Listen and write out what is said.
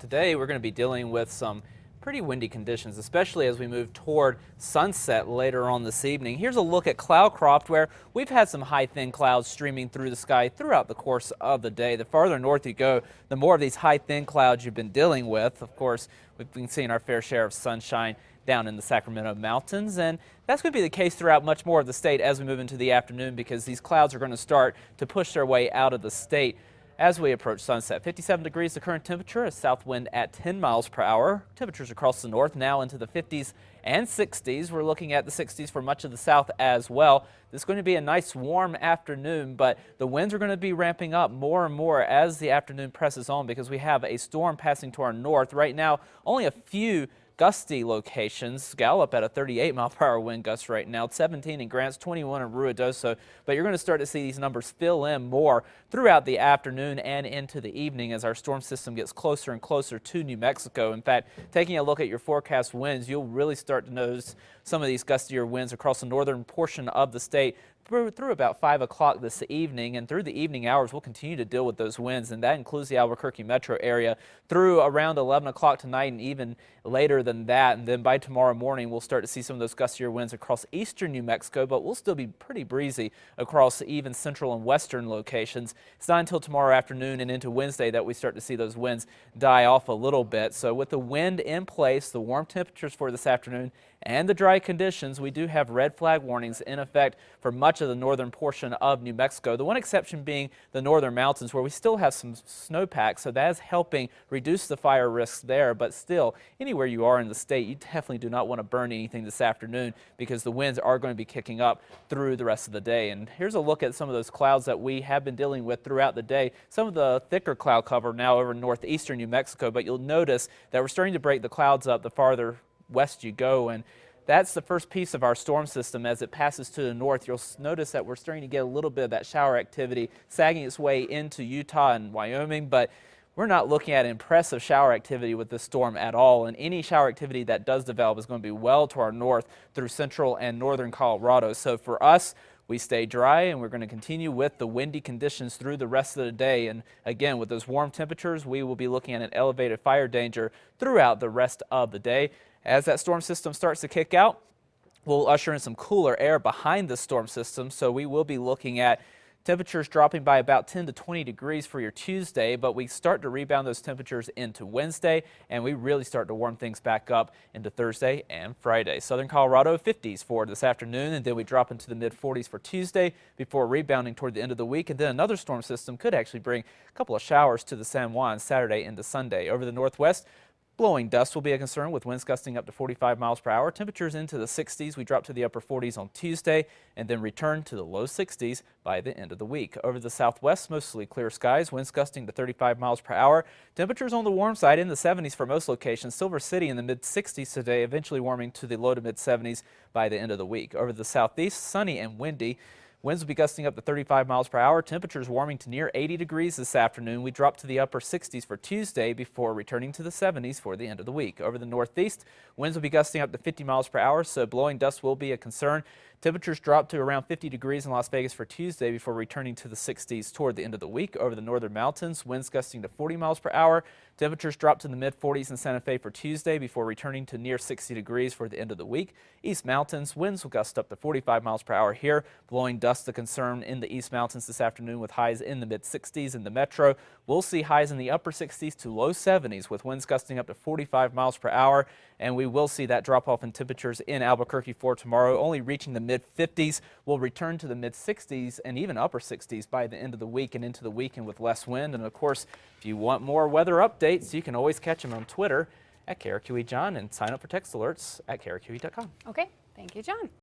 Today we're going to be dealing with some pretty windy conditions, especially as we move toward sunset later on this evening. Here's a look at Cloudcroft, where we've had some high thin clouds streaming through the sky throughout the course of the day. The farther north you go, the more of these high thin clouds you've been dealing with. Of course, we've been seeing our fair share of sunshine down in the Sacramento mountains, and that's going to be the case throughout much more of the state as we move into the afternoon, because these clouds are going to start to push their way out of the state as we approach sunset. 57 degrees the current temperature, a south wind at 10 miles per hour. Temperatures across the north now into the 50s and 60s. We're looking at the 60s for much of the south as well. This is going to be a nice warm afternoon, but the winds are going to be ramping up more and more as the afternoon presses on, because we have a storm passing to our north. Right now, only a few gusty locations. Gallup at a 38-mile-per-hour wind gust right now, 17 in Grants, 21 in Ruidoso. But you're going to start to see these numbers fill in more throughout the afternoon and into the evening as our storm system gets closer and closer to New Mexico. In fact, taking a look at your forecast winds, you'll really start to notice some of these gustier winds across the northern portion of the state through about 5 o'clock this evening, and through the evening hours we'll continue to deal with those winds, and that includes the Albuquerque metro area through around 11 o'clock tonight and even later than that. And then by tomorrow morning we'll start to see some of those gustier winds across eastern New Mexico, but we'll still be pretty breezy across even central and western locations. It's not until tomorrow afternoon and into Wednesday that we start to see those winds die off a little bit. So with the wind in place, the warm temperatures for this afternoon, and the dry conditions, we do have red flag warnings in effect for much of the northern portion of New Mexico. The one exception being the northern mountains, where we still have some snowpack, so that is helping reduce the fire risks there. But still, anywhere you are in the state, you definitely do not want to burn anything this afternoon, because the winds are going to be kicking up through the rest of the day. And here's a look at some of those clouds that we have been dealing with throughout the day. Some of the thicker cloud cover now over northeastern New Mexico, but you'll notice that we're starting to break the clouds up the farther west you go, and that's the first piece of our storm system. As it passes to the north, you'll notice that we're starting to get a little bit of that shower activity sagging its way into Utah and Wyoming, but we're not looking at impressive shower activity with this storm at all, and any shower activity that does develop is going to be well to our north through central and northern Colorado. So for us, we stay dry, and we're going to continue with the windy conditions through the rest of the day. And again, with those warm temperatures, we will be looking at an elevated fire danger throughout the rest of the day. As that storm system starts to kick out, we'll usher in some cooler air behind the storm system, so we will be looking at temperatures dropping by about 10 to 20 degrees for your Tuesday, but we start to rebound those temperatures into Wednesday, and we really start to warm things back up into Thursday and Friday. Southern Colorado 50s for this afternoon, and then we drop into the mid 40s for Tuesday before rebounding toward the end of the week. And then another storm system could actually bring a couple of showers to the San Juan Saturday into Sunday. Over the northwest, blowing dust will be a concern, with winds gusting up to 45 miles per hour. Temperatures into the 60s. We drop to the upper 40s on Tuesday and then return to the low 60s by the end of the week. Over the southwest, mostly clear skies, winds gusting to 35 miles per hour. Temperatures on the warm side in the 70s for most locations. Silver City in the mid 60s today, eventually warming to the low to mid 70s by the end of the week. Over the southeast, sunny and windy. Winds will be gusting up to 35 miles per hour. Temperatures warming to near 80 degrees this afternoon. We drop to the upper 60s for Tuesday before returning to the 70s for the end of the week. Over the northeast, winds will be gusting up to 50 miles per hour, so blowing dust will be a concern. Temperatures drop to around 50 degrees in Las Vegas for Tuesday before returning to the 60s toward the end of the week. Over the northern mountains, winds gusting to 40 miles per hour. Temperatures drop to the mid 40s in Santa Fe for Tuesday before returning to near 60 degrees for the end of the week. East Mountains, winds will gust up to 45 miles per hour here. Blowing dust a concern in the East Mountains this afternoon, with highs in the mid 60s in the metro. We'll see highs in the upper 60s to low 70s with winds gusting up to 45 miles per hour. And we will see that drop off in temperatures in Albuquerque for tomorrow, only reaching the mid 50s. We'll return to the mid 60s and even upper 60s by the end of the week and into the weekend with less wind. And of course, if you want more weather updates, you can always catch them on Twitter at KRQE John, and sign up for text alerts at krqe.com. Okay, thank you, John.